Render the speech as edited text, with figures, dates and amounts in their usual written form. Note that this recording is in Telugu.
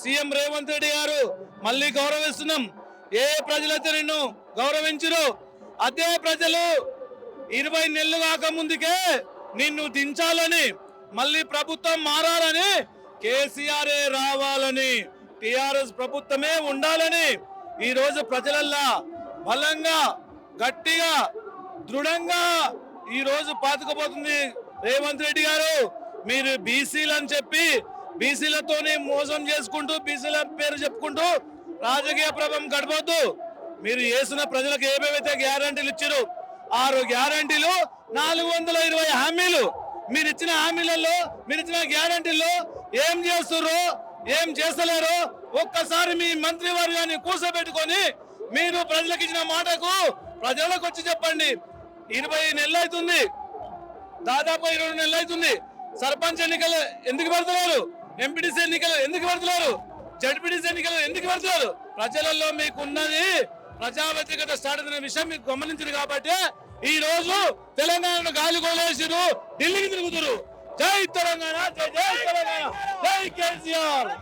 సీఎం రేవంత్ రెడ్డి గారు మళ్ళీ గౌరవిస్తున్నాం. ఏ ప్రజలైతే నిన్ను గౌరవించరు అదే ప్రజలు 20 నెలలు కాక ముందుకే నిన్ను దించాలని, మళ్ళీ ప్రభుత్వం మారాలని, కేసీఆర్ రావాలని, టిఆర్ఎస్ ప్రభుత్వమే ఉండాలని ఈ రోజు ప్రజలల్లా బలంగా గట్టిగా దృఢంగా ఈ రోజు పాతుకుపోతుంది. రేవంత్ రెడ్డి గారు మీరు బీసీలు అని చెప్పి బీసీలతోనే మోసం చేసుకుంటూ బీసీల పేరు చెప్పుకుంటూ రాజకీయ ప్రభావం గడపొద్దు. మీరు చేసిన ప్రజలకు ఏమేమైతే గ్యారంటీలు ఇచ్చారు 6 గ్యారంటీలు 420 హామీలు మీరు ఇచ్చిన హామీలలో మీరు ఇచ్చిన గ్యారంటీల్లో ఏం చేస్తుర్రో ఏం చేస్తలేరో ఒక్కసారి మీ మంత్రివర్గాన్ని కూర్చోబెట్టుకొని మీరు ప్రజలకు ఇచ్చిన మాటకు ప్రజలకు వచ్చి చెప్పండి. 20 నెలలు అవుతుంది, దాదాపు 20 నెలలు అవుతుంది. సర్పంచ్ ఎన్నికలు ఎందుకు పెడుతున్నారు? ఎంపీటీసీ ఎన్నికలు ఎందుకు పెడుతున్నారు? జడ్పీటీసీ ఎన్నికలు ఎందుకు పెడుతున్నారు? ప్రజలలో మీకున్నది ప్రజా వ్యతిరేకత స్టార్ట్ అయిన విషయం మీకు గమనించారు కాబట్టి ఈ రోజు తెలంగాణను గాలి కొలేసిరు, ఢిల్లీకి తిరుగుతురు. జై తెలంగాణ, జై జై తెలంగాణ, జై కేసీఆర్.